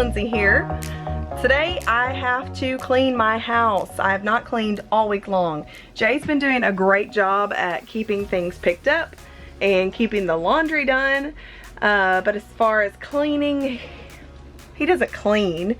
Lindsay here. Today I have to clean my house. I have not cleaned all week long. Jay's been doing a great job at keeping things picked up and keeping the laundry done. But as far as cleaning, he doesn't clean,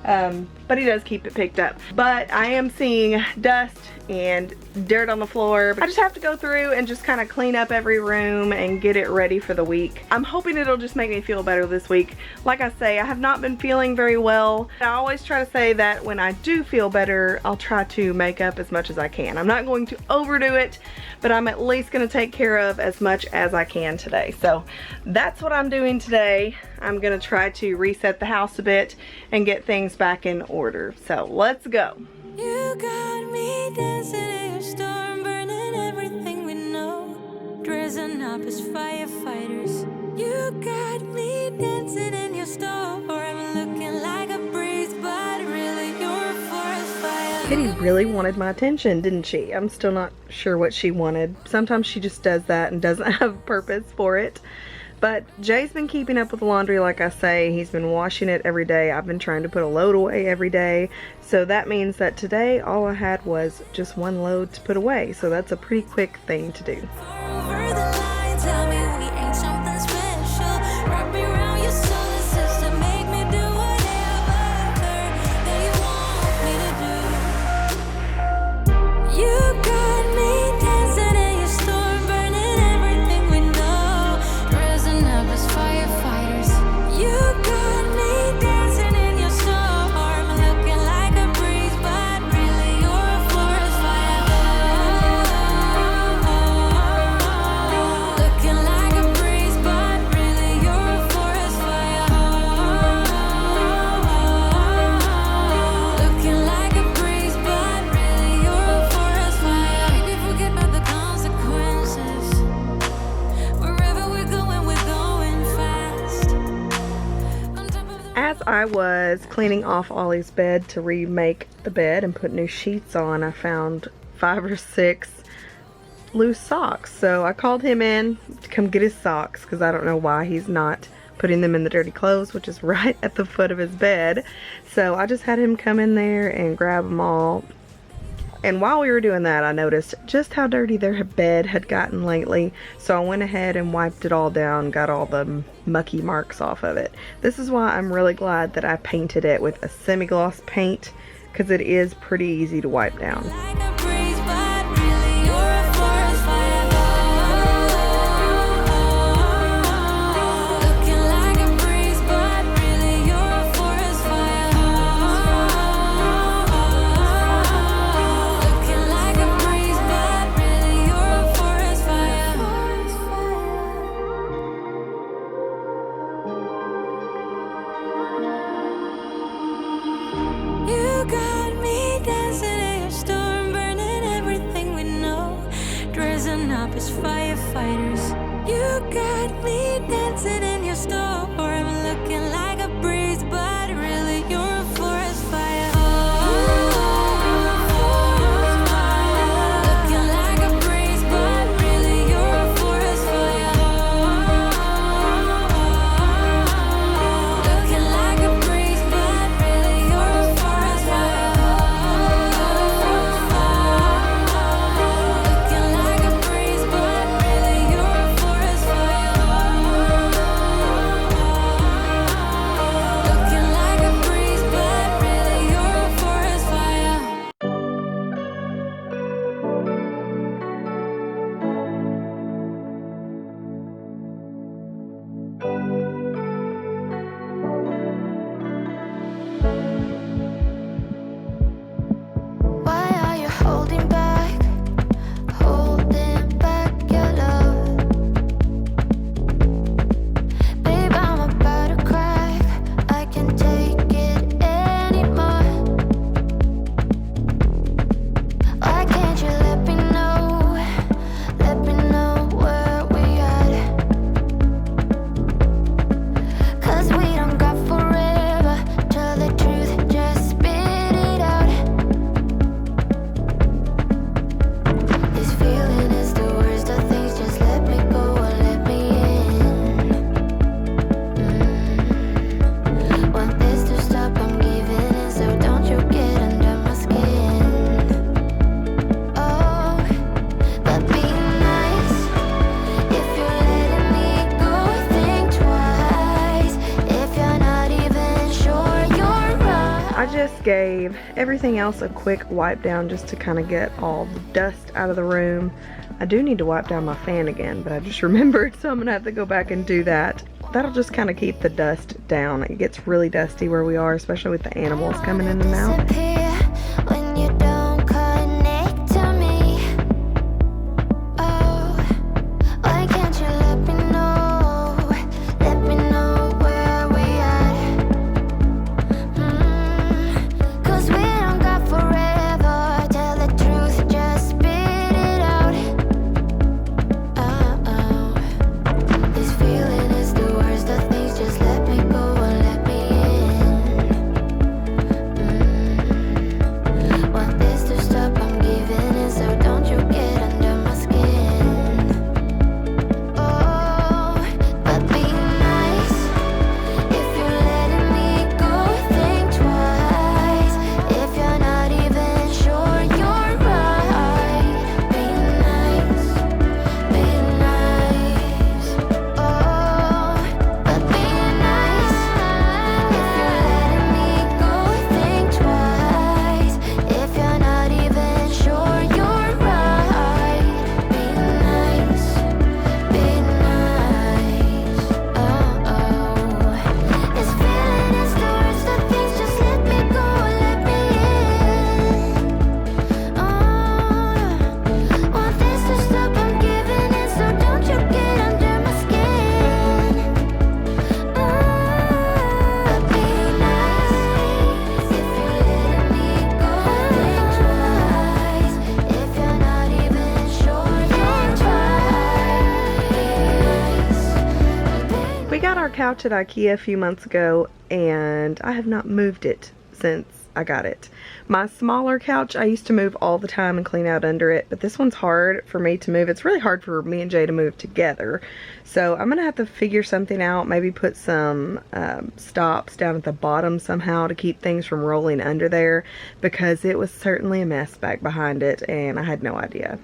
but he does keep it picked up. But I am seeing dust and dirt on the floor. I just have to go through and just kind of clean up every room and get it ready for the week. I'm hoping it'll just make me feel better this week. Like I say, I have not been feeling very well. I always try to say that when I do feel better, I'll try to make up as much as I can. I'm not going to overdo it, but I'm at least going to take care of as much as I can today. So that's what I'm doing today. I'm going to try to reset the house a bit and get things back in order. So let's go. You got me dancing in your storm, burning everything we know, dressing up as firefighters. You got me dancing in your storm, looking like a breeze, but really you're a forest fire. Kitty really wanted my attention, didn't she? I'm still not sure what she wanted. Sometimes she just does that and doesn't have a purpose for it. But Jay's been keeping up with the laundry, like I say. He's been washing it every day. I've been trying to put a load away every day. So that means that today all I had was just one load to put away. So that's a pretty quick thing to do. I was cleaning off Ollie's bed to remake the bed and put new sheets on. I found 5 or 6 loose socks. So I called him in to come get his socks because I don't know why he's not putting them in the dirty clothes, which is right at the foot of his bed. So I just had him come in there and grab them all. And while we were doing that, I noticed just how dirty their bed had gotten lately. So I went ahead and wiped it all down, got all the mucky marks off of it. This is why I'm really glad that I painted it with a semi-gloss paint, because it is pretty easy to wipe down. Firefighters, you got me dancing in your storm, looking like a breeze, but really you're a forest fire. Looking like a breeze, but really you're a forest fire. Looking like a breeze, but really you're a forest fire. Looking like a breeze, but really you're a forest fire. gave everything else a quick wipe down just to kind of get all the dust out of the room. I do need to wipe down my fan again, but I just remembered, so I'm gonna have to go back and do that. That'll just kind of keep the dust down. It gets really dusty where we are, especially with the animals coming in and out. When you don't connect to me, oh, why can't you let me know? Let me know where we at. 'Cause we don't got forever. Tell the truth, just spit it out. Oh, this feeling is the worst of things. Just let me go and let me in. Want this to stop, I'm giving in, so don't you get under my skin. Oh, but be nice if you're letting me go. Think twice if you're not even sure you're right. Be nice, be nice. Oh, but be nice if you're letting me go. Think twice if you're not even sure you're right. Be nice, be nice. Oh, this feeling is the worst of things. Just let me go, let me in. Want this to stop, I'm giving in, so don't you get under my skin. But be nice if you're letting me go. Think twice if you're not even sure you're right. We got our couch at IKEA a few months ago, and I have not moved it since I got it. My smaller couch, I used to move all the time and clean out under it, but this one's hard for me to move. It's really hard for me and Jay to move together. So I'm gonna have to figure something out, maybe put some stops down at the bottom somehow to keep things from rolling under there, because it was certainly a mess back behind it and I had no idea.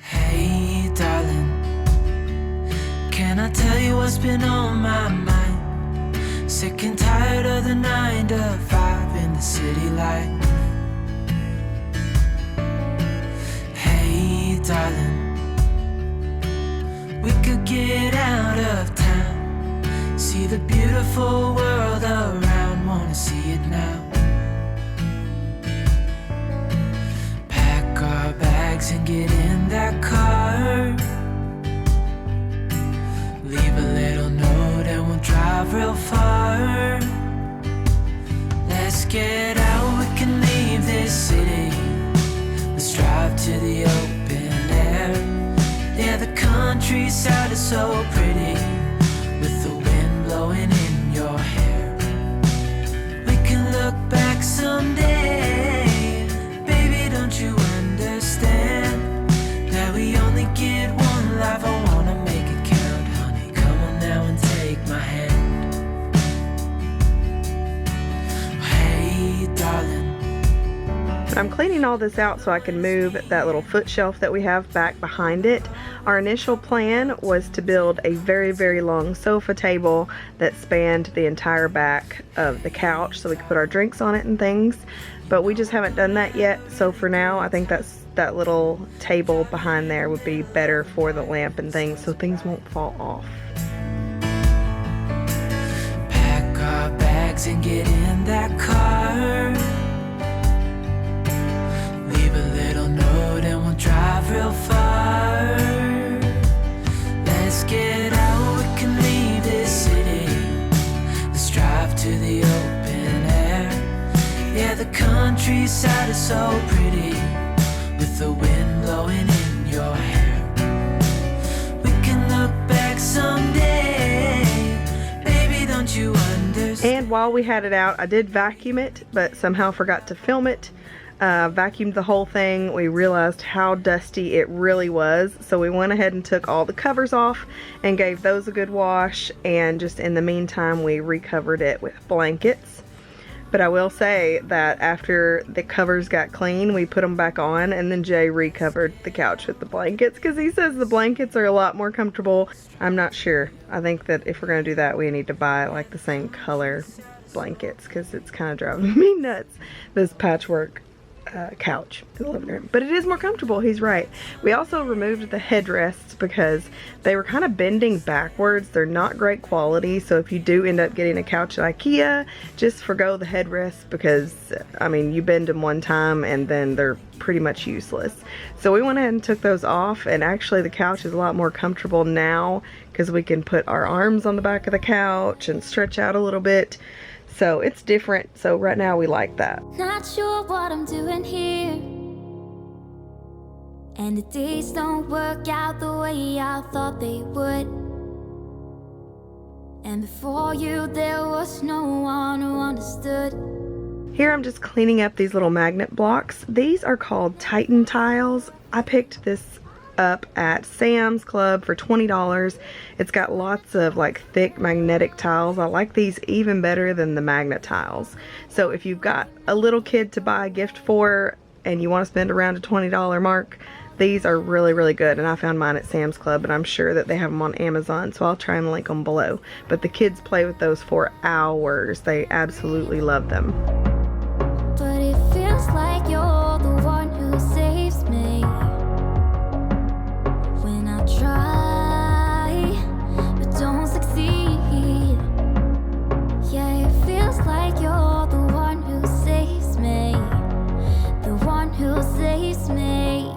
Hey, darling, can I tell you what's been on my mind? Sick and tired of the 9 to 5 in the city life. Hey, darling, we could get out of town, see the beautiful world around, wanna see it now. Pack our bags and get in that car, leave a little note and we'll drive real far. Let's get out, we can leave this city. Let's drive to the open air. Yeah, the countryside is so pretty, with the wind blowing in your hair. We can look back someday, baby, don't you understand that we only get one life? I wanna make it count, honey, come on now and take my hand. Hey, darling, I'm cleaning all this out so I can move that little foot shelf that we have back behind it. Our initial plan was to build a very, very long sofa table that spanned the entire back of the couch so we could put our drinks on it and things, but we just haven't done that yet. So for now, I think that little table behind there would be better for the lamp and things, so things won't fall off. pack our bags and get in that car, leave a little note and we'll drive real far. Let's get out, we can leave this city. Let's drive to the open air. Yeah, the countryside is so pretty, with the wind blowing in your hair. We can look back someday, baby, don't you understand? And while we had it out, I did vacuum it, but somehow forgot to film it. Vacuumed the whole thing. We realized how dusty it really was, so we went ahead and took all the covers off and gave those a good wash, and just in the meantime we recovered it with blankets. But I will say that after the covers got clean, we put them back on, and then Jay recovered the couch with the blankets because he says the blankets are a lot more comfortable. I'm not sure. I think that if we're going to do that, we need to buy like the same color blankets because it's kind of driving me nuts, this patchwork couch in the living room. But it is more comfortable, he's right. We also removed the headrests because they were kind of bending backwards. They're not great quality, so if you do end up getting a couch at IKEA, just forgo the headrests because, I mean, you bend them one time and then they're pretty much useless. So we went ahead and took those off, and actually the couch is a lot more comfortable now because we can put our arms on the back of the couch and stretch out a little bit. So it's different. So right now we like that. Not sure what I'm doing here, and the days don't work out the way I thought they would. And before you there was no one who understood. Here I'm just cleaning up these little magnet blocks. These are called Titan tiles. I picked this up at Sam's Club for $20. It's got lots of like thick magnetic tiles. I like these even better than the magnet tiles. So if you've got a little kid to buy a gift for and you want to spend around a $20 mark, these are really, really good. And I found mine at Sam's Club, and I'm sure that they have them on Amazon, so I'll try and link them below. But the kids play with those for hours. They absolutely love them. But it feels like you're the one who saves me when I try, but don't succeed. Yeah, it feels like you're the one who saves me, the one who saves me.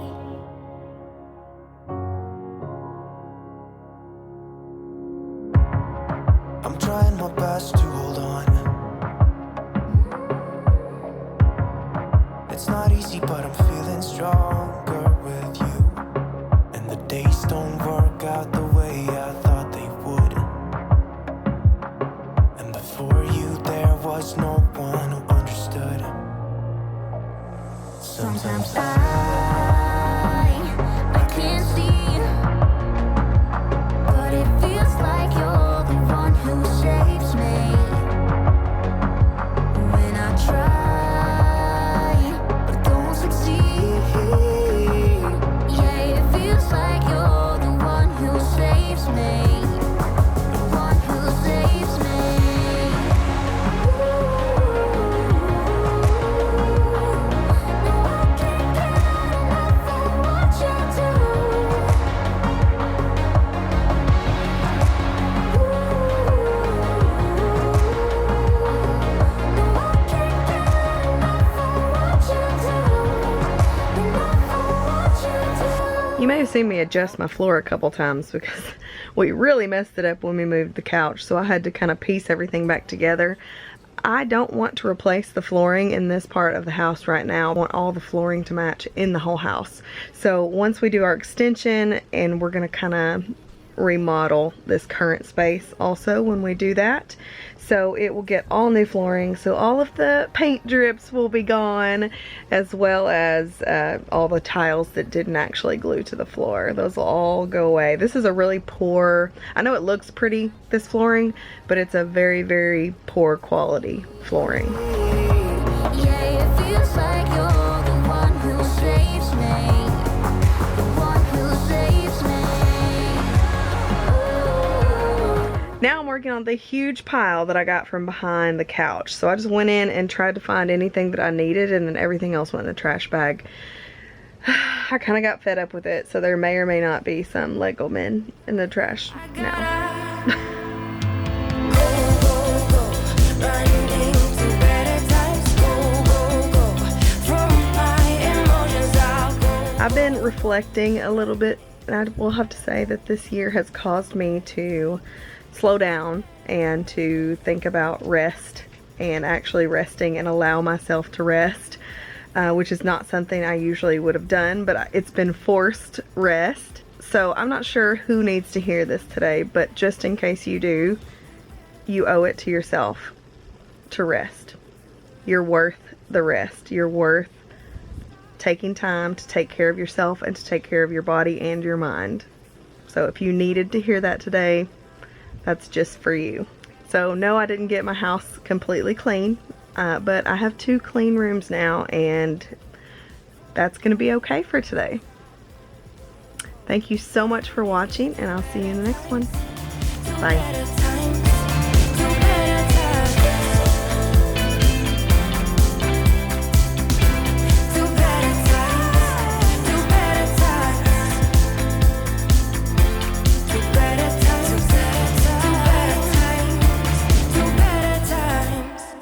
I'm trying my best to hold on. It's not easy, but I'm feeling stronger with you. And the days don't work out the way I thought they would. And before you there was no one who understood. Sometimes I can't see, but it feels like you're the one who saves me when I try, but don't succeed. Yeah, it feels like you're the one who saves me, the one who saves me. No, I can't get enough of what you do. You may have seen me adjust my floor a couple times because we really messed it up when we moved the couch, so I had to kind of piece everything back together. I don't want to replace the flooring in this part of the house right now. I want all the flooring to match in the whole house. So once we do our extension, and we're going to kind of remodel this current space also when we do that. So it will get all new flooring, so all of the paint drips will be gone, as well as all the tiles that didn't actually glue to the floor. Those will all go away. This is a really poor, I know it looks pretty, this flooring, but it's a very, very poor quality flooring. Yeah, it feels like you're the one who saves me, the one who saves me. Now I'm working on the huge pile that I got from behind the couch. So I just went in and tried to find anything that I needed, and then everything else went in the trash bag. I kind of got fed up with it, so there may or may not be some Lego men in the trash now. I've been reflecting a little bit, and I will have to say that this year has caused me to slow down and to think about rest and actually resting and allow myself to rest, which is not something I usually would have done, but it's been forced rest. So I'm not sure who needs to hear this today, but just in case you do, you owe it to yourself to rest. You're worth the rest. You're worth taking time to take care of yourself and to take care of your body and your mind. So if you needed to hear that today, that's just for you. So no, I didn't get my house completely clean, but I have 2 clean rooms now, and that's going to be okay for today. Thank you so much for watching, and I'll see you in the next one. Bye.